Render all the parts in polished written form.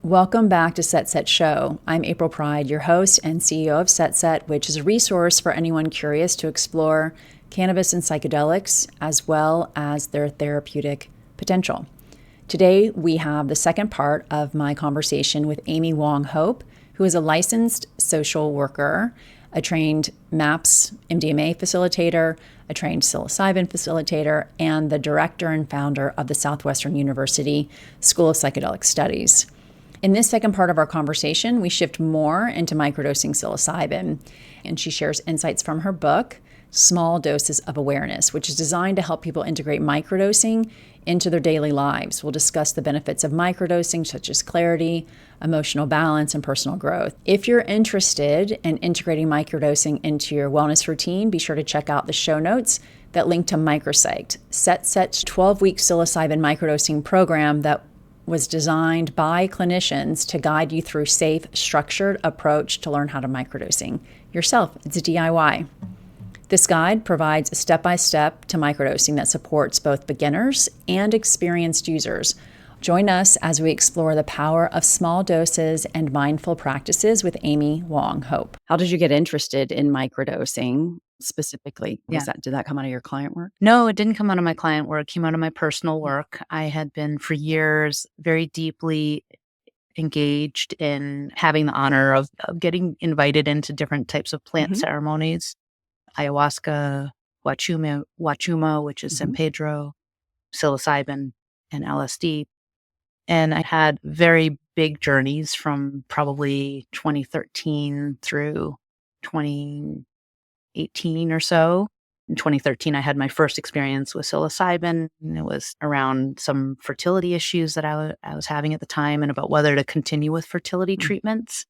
Welcome back to Set Set Show. I'm April Pride, your host and CEO of Set Set, which is a resource for anyone curious to explore cannabis and psychedelics, as well as their therapeutic potential. Today, we have the second part of my conversation with Amy Wong Hope, who is a licensed social worker, a trained MAPS MDMA facilitator, a trained psilocybin facilitator, and the director and founder of the Southwestern University School of Psychedelic Studies. In this second part of our conversation, we shift more into microdosing psilocybin, and she shares insights from her book, Small Doses of Awareness, which is designed to help people integrate microdosing into their daily lives. We'll discuss the benefits of microdosing, such as clarity, emotional balance, and personal growth. If you're interested in integrating microdosing into your wellness routine, be sure to check out the show notes that link to Micropsyched, Set's 12-week psilocybin microdosing program that was designed by clinicians to guide you through safe, structured approach to learn how to microdosing yourself. It's a DIY. This guide provides a step-by-step to microdosing that supports both beginners and experienced users. Join us as we explore the power of small doses and mindful practices with Amy Wong Hope. How did you get interested in microdosing specifically? Did that come out of your client work? No, it didn't come out of my client work. It came out of my personal work. I had been for years very deeply engaged in having the honor of getting invited into different types of plant ceremonies. Ayahuasca, Wachuma, which is San Pedro, psilocybin, and LSD. And I had very big journeys from probably 2013 through 2018 or so. In 2013, I had my first experience with psilocybin. And it was around some fertility issues that I was having at the time and about whether to continue with fertility treatments.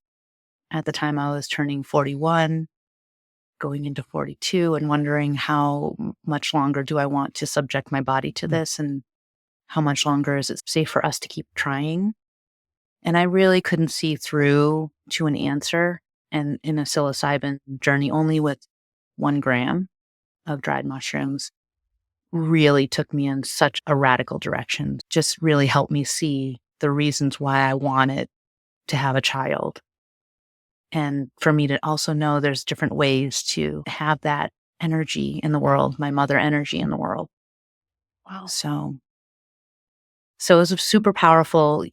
At the time, I was turning 41, going into 42, and wondering how much longer do I want to subject my body to this, and how much longer is it safe for us to keep trying? And I really couldn't see through to an answer. And in a psilocybin journey, only with 1 gram of dried mushrooms really took me in such a radical direction, just really helped me see the reasons why I wanted to have a child. And for me to also know there's different ways to have that energy in the world, my mother energy in the world. Wow. So it was super powerful.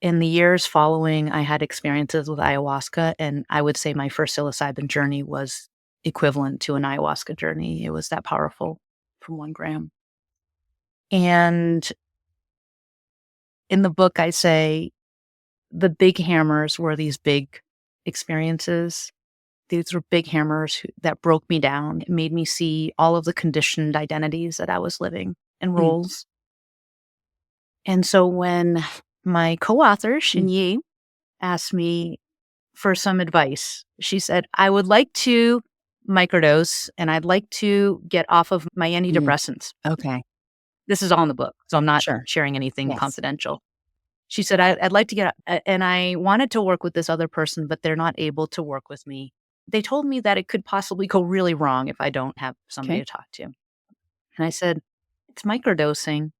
In the years following, I had experiences with ayahuasca, and I would say my first psilocybin journey was equivalent to an ayahuasca journey. It was that powerful from 1 gram. And in the book, I say the big hammers were these big experiences. These were big hammers that broke me down. It made me see all of the conditioned identities that I was living and roles. And so when my co-author, Shin Yi, asked me for some advice, she said, I would like to microdose and I'd like to get off of my antidepressants. Okay. This is all in the book, so I'm not sharing anything confidential. She said, I'd like to get, and I wanted to work with this other person, but they're not able to work with me. They told me that it could possibly go really wrong if I don't have somebody to talk to. And I said, it's microdosing.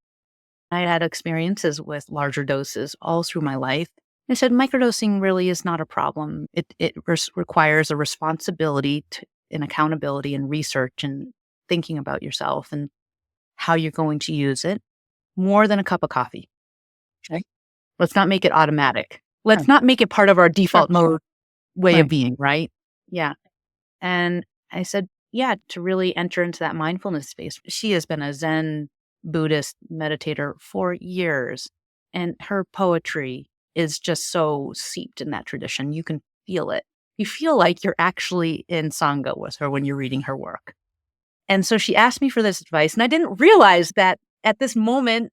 I had experiences with larger doses all through my life. I said, microdosing really is not a problem. It requires a responsibility and accountability and research and thinking about yourself and how you're going to use it more than a cup of coffee. Okay. Let's not make it automatic. Let's not make it part of our default mode way of being, right? Yeah. And I said, to really enter into that mindfulness space. She has been a Zen Buddhist meditator for years, and her poetry is just so seeped in that tradition. You can feel it. You feel like you're actually in Sangha with her when you're reading her work. And so she asked me for this advice, and I didn't realize that at this moment,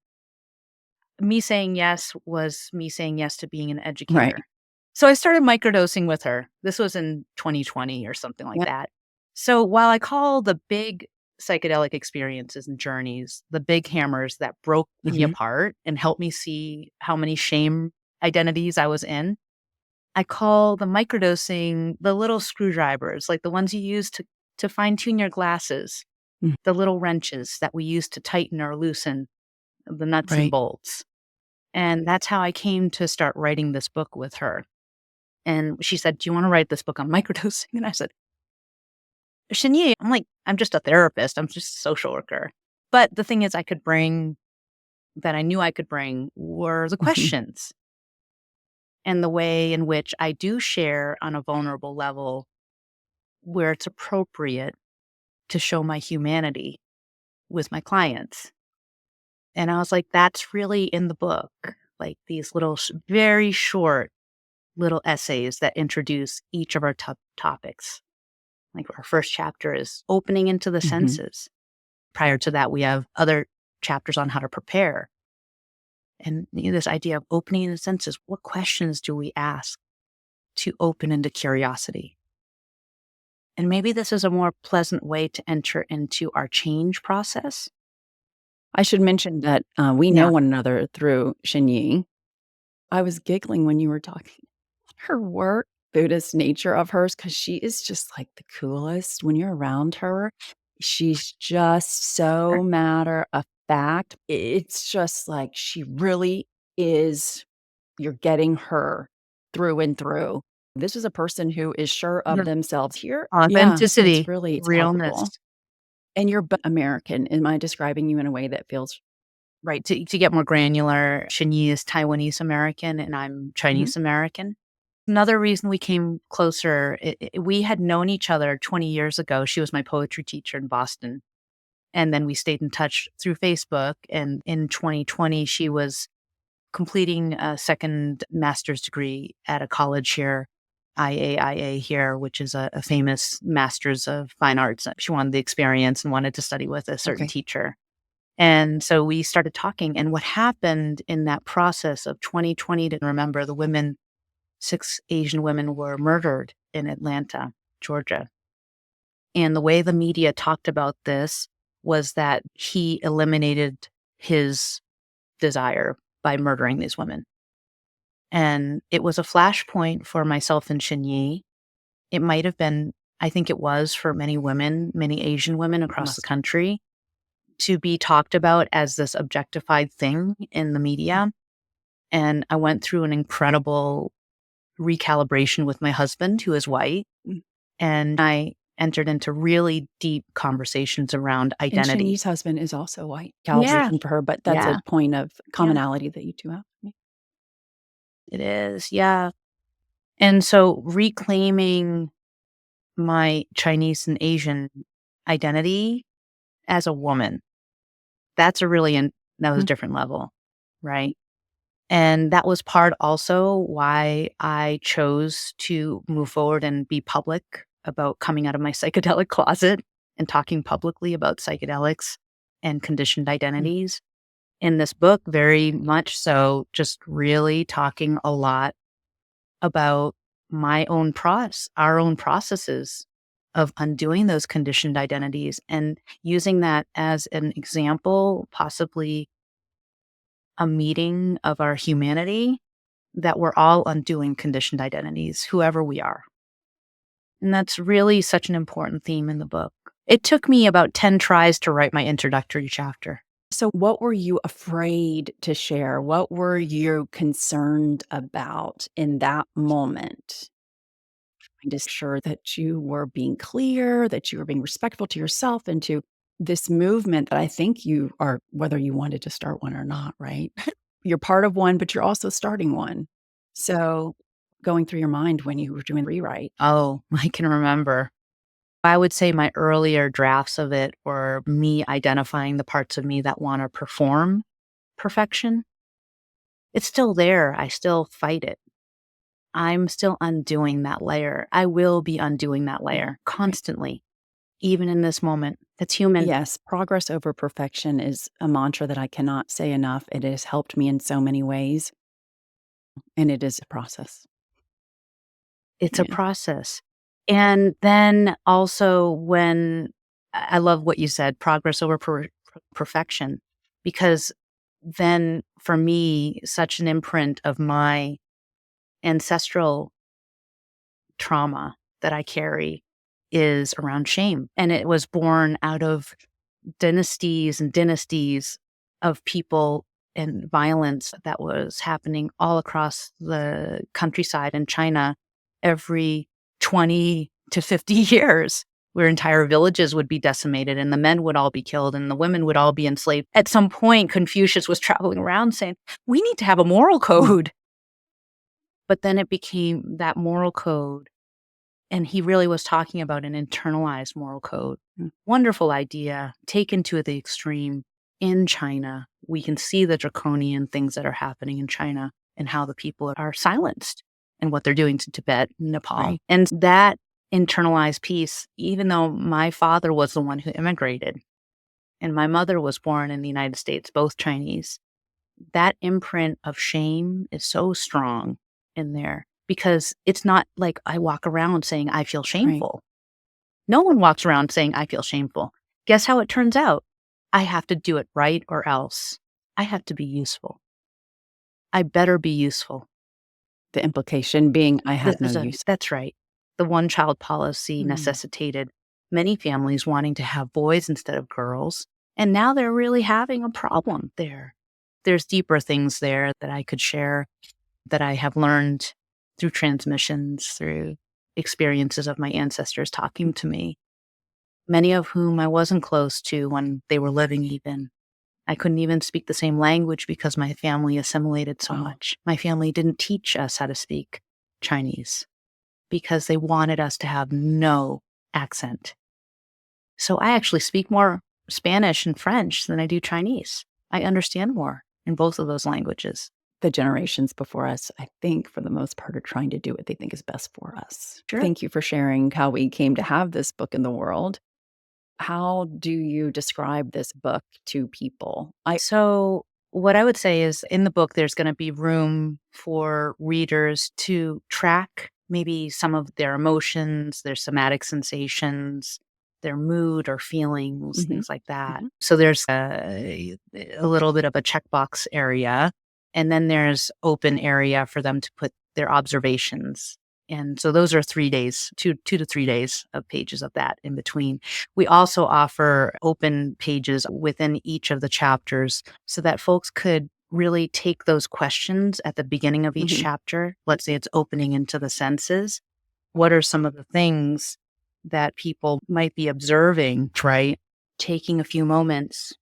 me saying yes was me saying yes to being an educator. Right. So I started microdosing with her. This was in 2020 or something like that. So while I call the big psychedelic experiences and journeys the big hammers that broke me apart and helped me see how many shame identities I was in, I call the microdosing the little screwdrivers, like the ones you use to fine-tune your glasses, the little wrenches that we use to tighten or loosen the nuts and bolts. And that's how I came to start writing this book with her. And she said, "Do you want to write this book on microdosing?" And I said, "Shin Yi, I'm just a therapist. I'm just a social worker." But the thing is that I knew I could bring were the questions and the way in which I do share on a vulnerable level where it's appropriate to show my humanity with my clients. And I was like, that's really in the book. Like these little, very short little essays that introduce each of our topics. Like our first chapter is opening into the senses. Prior to that, we have other chapters on how to prepare. And this idea of opening the senses, what questions do we ask to open into curiosity? And maybe this is a more pleasant way to enter into our change process. I should mention that we know one another through Shin Yi. I was giggling when you were talking her work, Buddhist nature of hers, because she is just like the coolest. When you're around her, she's just so matter of fact. It's just like she really is. You're getting her through and through. This is a person who is sure of themselves here. Authenticity, Yeah, it's realness. palpable. And you're American. Am I describing you in a way that feels right? To get more granular, Shin Yi is Taiwanese American and I'm Chinese American. Another reason we came closer, we had known each other 20 years ago. She was my poetry teacher in Boston. And then we stayed in touch through Facebook. And in 2020, she was completing a second master's degree at a college here, IAIA here, which is a famous master's of fine arts. She wanted the experience and wanted to study with a certain teacher. And so we started talking. And what happened in that process of 2020, to remember, the women, 6 Asian women were murdered in Atlanta, Georgia. And the way the media talked about this was that he eliminated his desire by murdering these women. And it was a flashpoint for myself and Shin Yi. It might have been, I think it was for many women, many Asian women across the country, to be talked about as this objectified thing in the media. And I went through an incredible recalibration with my husband, who is white. And I entered into really deep conversations around identity. And Shin Yi's husband is also white. Calibration for her, but that's a point of commonality that you two have. It is, yeah. And so reclaiming my Chinese and Asian identity as a woman, that's that was a different level, right? And that was part also why I chose to move forward and be public about coming out of my psychedelic closet and talking publicly about psychedelics and conditioned identities. In this book, very much so, just really talking a lot about our own processes of undoing those conditioned identities and using that as an example, possibly a meeting of our humanity, that we're all undoing conditioned identities, whoever we are. And that's really such an important theme in the book. It took me about 10 tries to write my introductory chapter. So what were you afraid to share? What were you concerned about in that moment? Trying to ensure that you were being clear, that you were being respectful to yourself and to this movement that I think you are, whether you wanted to start one or not, right? You're part of one, but you're also starting one. So going through your mind when you were doing the rewrite. Oh, I can remember. I would say my earlier drafts of it were me identifying the parts of me that want to perform perfection. It's still there. I still fight it. I'm still undoing that layer. I will be undoing that layer constantly, even in this moment. It's human. Yes, progress over perfection is a mantra that I cannot say enough. It has helped me in so many ways, and it is a process. It's a process. And then also when I love what you said, progress over perfection, because then for me, such an imprint of my ancestral trauma that I carry is around shame. And it was born out of dynasties and dynasties of people and violence that was happening all across the countryside in China every 20 to 50 years, where entire villages would be decimated and the men would all be killed and the women would all be enslaved. At some point, Confucius was traveling around saying, we need to have a moral code. But then it became that moral code. And he really was talking about an internalized moral code. Wonderful idea, taken to the extreme in China. We can see the draconian things that are happening in China and how the people are silenced and what they're doing to Tibet, Nepal. Right. And that internalized piece, even though my father was the one who immigrated and my mother was born in the United States, both Chinese, that imprint of shame is so strong in there because it's not like I walk around saying I feel shameful. Right. No one walks around saying I feel shameful. Guess how it turns out? I have to do it right or else. I have to be useful. I better be useful. The implication being I have no use. That's right. The one-child policy necessitated many families wanting to have boys instead of girls. And now they're really having a problem there. There's deeper things there that I could share that I have learned through transmissions, through experiences of my ancestors talking to me, many of whom I wasn't close to when they were living even. I couldn't even speak the same language because my family assimilated so much. My family didn't teach us how to speak Chinese because they wanted us to have no accent. So I actually speak more Spanish and French than I do Chinese. I understand more in both of those languages. The generations before us, I think, for the most part, are trying to do what they think is best for us. Sure. Thank you for sharing how we came to have this book in the world. How do you describe this book to people? So what I would say is in the book, there's going to be room for readers to track maybe some of their emotions, their somatic sensations, their mood or feelings, things like that. So there's a little bit of a checkbox area. And then there's open area for them to put their observations. And so those are 3 days, 2 to 3 days of pages of that in between. We also offer open pages within each of the chapters so that folks could really take those questions at the beginning of each chapter. Let's say it's opening into the senses. What are some of the things that people might be observing, right? Taking a few moments,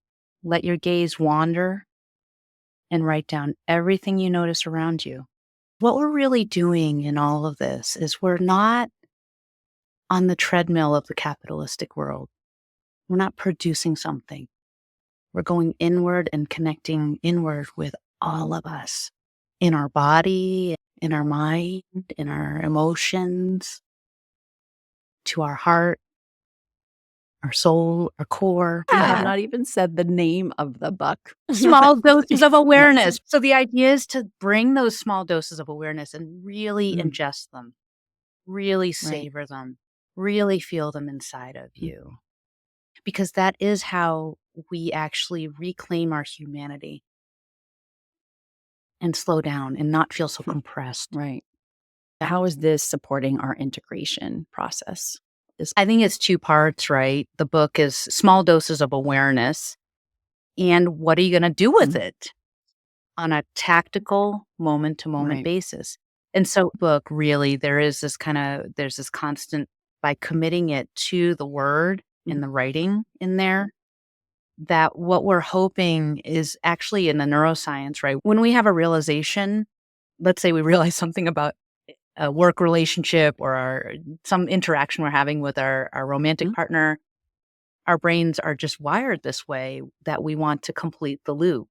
let your gaze wander and write down everything you notice around you. What we're really doing in all of this is we're not on the treadmill of the capitalistic world. We're not producing something. We're going inward and connecting inward with all of us in our body, in our mind, in our emotions, to our heart, our soul, our core. You have not even said the name of the book. Small doses of awareness. So the idea is to bring those small doses of awareness and really ingest them, really savor them, really feel them inside of you. Because that is how we actually reclaim our humanity and slow down and not feel so compressed. Right. How is this supporting our integration process? I think it's 2 parts, right? The book is small doses of awareness. And what are you going to do with it on a tactical moment-to-moment basis? And so book really, there's this constant, by committing it to the word and the writing in there, that what we're hoping is actually in the neuroscience, right? When we have a realization, let's say we realize something about a work relationship or some interaction we're having with our romantic partner, our brains are just wired this way that we want to complete the loop.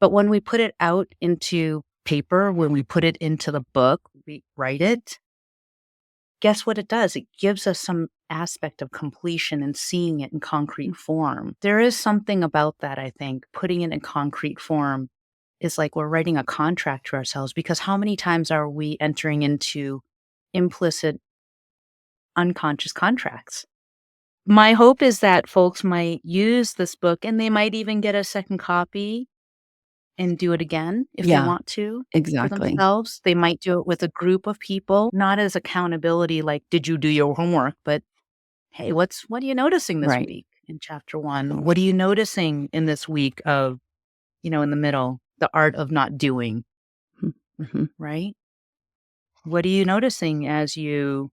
But when we put it out into paper, when we put it into the book, we write it, guess what it does? It gives us some aspect of completion and seeing it in concrete form. There is something about that, I think, putting it in concrete form is like we're writing a contract to ourselves, because how many times are we entering into implicit, unconscious contracts? My hope is that folks might use this book and they might even get a second copy and do it again if they want to. Exactly. For themselves. They might do it with a group of people, not as accountability, like, did you do your homework? But hey, what are you noticing this week in chapter 1? What are you noticing in this week of in the middle, the art of not doing, Mm-hmm. right? What are you noticing as you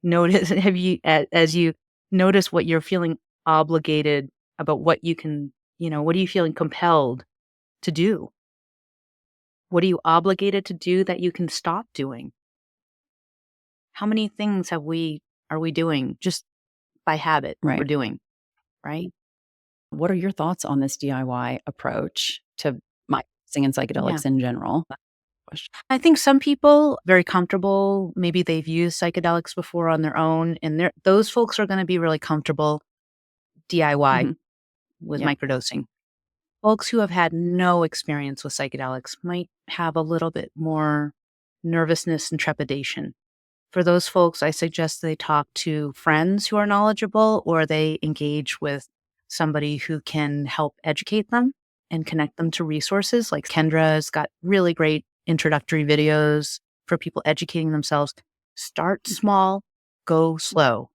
notice? As you notice what you're feeling obligated about, what you can, what are you feeling compelled to do? What are you obligated to do that you can stop doing? How many things are we doing just by habit? We're Right. doing, right? What are your thoughts on this DIY approach to microdosing and Yeah. psychedelics in general? I think some people very comfortable. Maybe they've used psychedelics before on their own, and those folks are going to be really comfortable DIY Mm-hmm. with Yeah. microdosing. Folks who have had no experience with psychedelics might have a little bit more nervousness and trepidation. For those folks, I suggest they talk to friends who are knowledgeable, or they engage with somebody who can help educate them and connect them to resources. Like Kendra's got really great introductory videos for people educating themselves. Start small, go slow.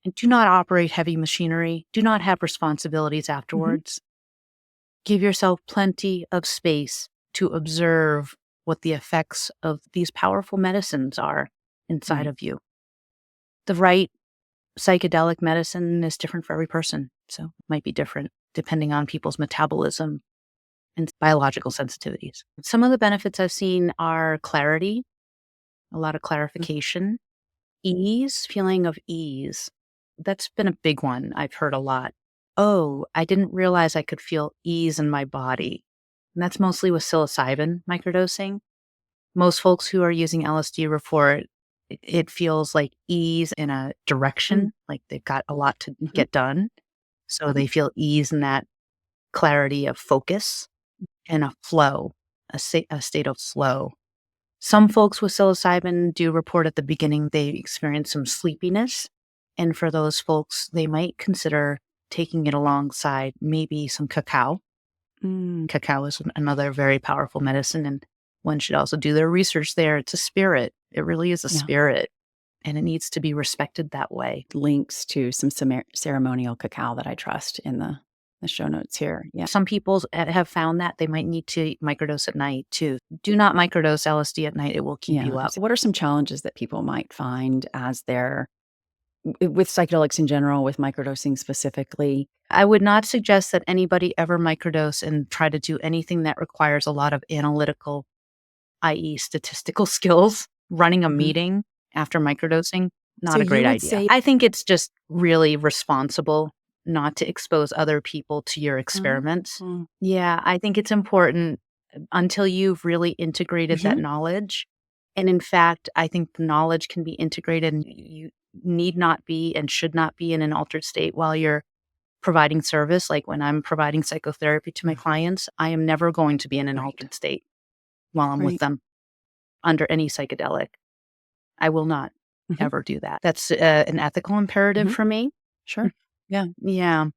And do not operate heavy machinery. Do not have responsibilities afterwards. Give yourself plenty of space to observe what the effects of these powerful medicines are inside Right. of you. The right psychedelic medicine is different for every person. So it might be different depending on people's metabolism and biological sensitivities. Some of the benefits I've seen are clarity, a lot of clarification, ease, feeling of ease. That's been a big one I've heard a lot. Oh, I didn't realize I could feel ease in my body. And that's mostly with psilocybin microdosing. Most folks who are using LSD report it feels like ease in a direction, like they've got a lot to get done. So they feel ease in that clarity of focus and a flow, a state of flow. Some folks with psilocybin do report at the beginning they experience some sleepiness. And for those folks, they might consider taking it alongside maybe some cacao. Cacao is another very powerful medicine, and one should also do their research there. It's a spirit. It really is a spirit, and it needs to be respected that way. Links to some ceremonial cacao that I trust in the show notes here. Yeah. Some people have found that they might need to microdose at night too. Do not microdose LSD at night. It will keep you up. So what are some challenges that people might find as they're with psychedelics in general, with microdosing specifically? I would not suggest that anybody ever microdose and try to do anything that requires a lot of analytical, i.e. statistical skills. Running a meeting after microdosing, not a great idea. I think it's just really responsible not to expose other people to your experiments. Yeah, I think it's important until you've really integrated that knowledge. And in fact, I think the knowledge can be integrated, and you need not be and should not be in an altered state while you're providing service. Like when I'm providing psychotherapy to my clients, I am never going to be in an altered state while I'm with them under any psychedelic. I will not ever do that. That's an ethical imperative for me. Sure. Yeah. Yeah.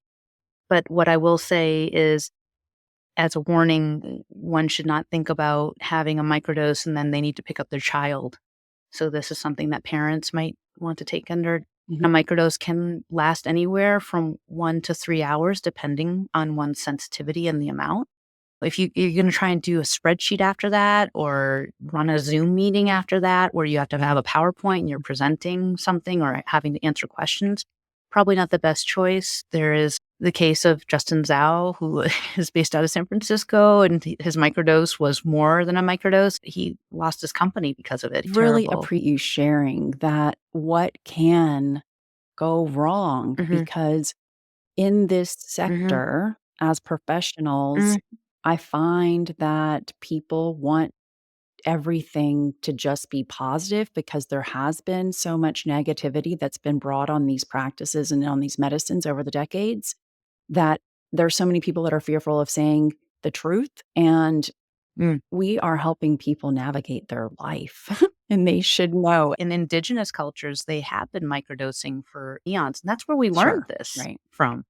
But what I will say is, as a warning, one should not think about having a microdose and then they need to pick up their child. So this is something that parents might want to take under. A microdose can last anywhere from 1 to 3 hours, depending on one's sensitivity and the amount. If you're going to try and do a spreadsheet after that, or run a Zoom meeting after that, where you have to have a PowerPoint and you're presenting something or having to answer questions, probably not the best choice. There is the case of Justin Zhao, who is based out of San Francisco, and his microdose was more than a microdose. He lost his company because of it. Really appreciate you sharing that. What can go wrong? Because in this sector, as professionals, I find that people want everything to just be positive, because there has been so much negativity that's been brought on these practices and on these medicines over the decades, that there's so many people that are fearful of saying the truth. And we are helping people navigate their life and they should know. In indigenous cultures, they have been microdosing for eons. And that's where we learned this from.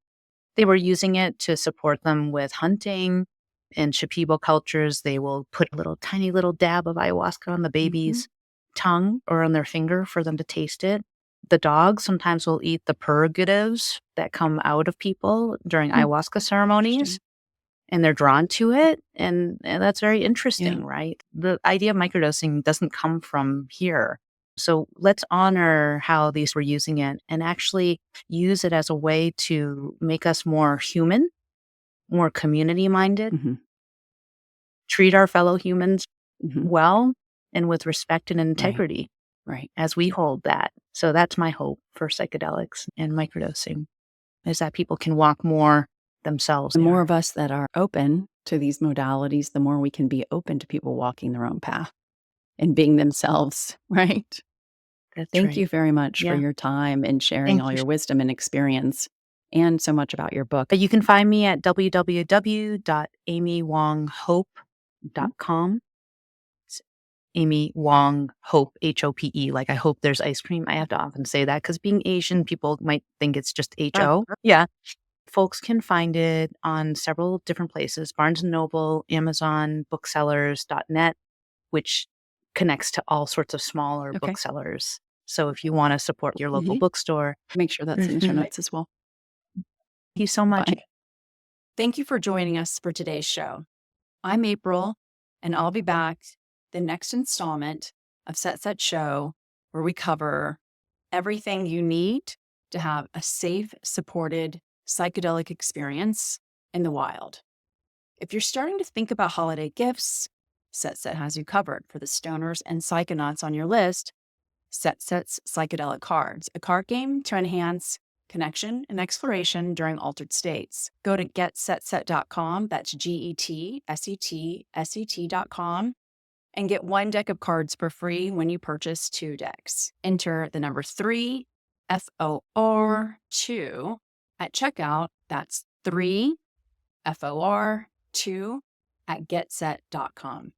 They were using it to support them with hunting. In Shipibo cultures, they will put a tiny little dab of ayahuasca on the baby's tongue or on their finger for them to taste it. The dogs sometimes will eat the purgatives that come out of people during ayahuasca ceremonies. and they're drawn to it. And that's very interesting, right? The idea of microdosing doesn't come from here. So let's honor how these were using it and actually use it as a way to make us more human, more community minded, treat our fellow humans well and with respect and integrity. Right. As we hold that. So that's my hope for psychedelics and microdosing, is that people can walk more themselves. The more of us that are open to these modalities, the more we can be open to people walking their own path and being themselves, right? Thank you very much for your time and sharing all your wisdom and experience and so much about your book. You can find me at www.amywonghope.com. Amy Wong Hope, Hope. Like, I hope there's ice cream. I have to often say that because being Asian, people might think it's just Ho. Yeah. Folks can find it on several different places: Barnes & Noble, Amazon, booksellers.net, which connects to all sorts of smaller booksellers. So if you want to support your local bookstore, make sure that's in the show notes as well. Thank you so much. Bye. Thank you for joining us for today's show. I'm April, and I'll be back the next installment of Set Show, where we cover everything you need to have a safe, supported psychedelic experience in the wild. If you're starting to think about holiday gifts, Set has you covered. For the stoners and psychonauts on your list, Set's Psychedelic Cards, a card game to enhance connection and exploration during altered states. Go to getsetset.com, that's GETSETSET.com, and get 1 deck of cards for free when you purchase 2 decks. Enter the number 3, FOR2, at checkout. That's 3, FOR2, at getset.com.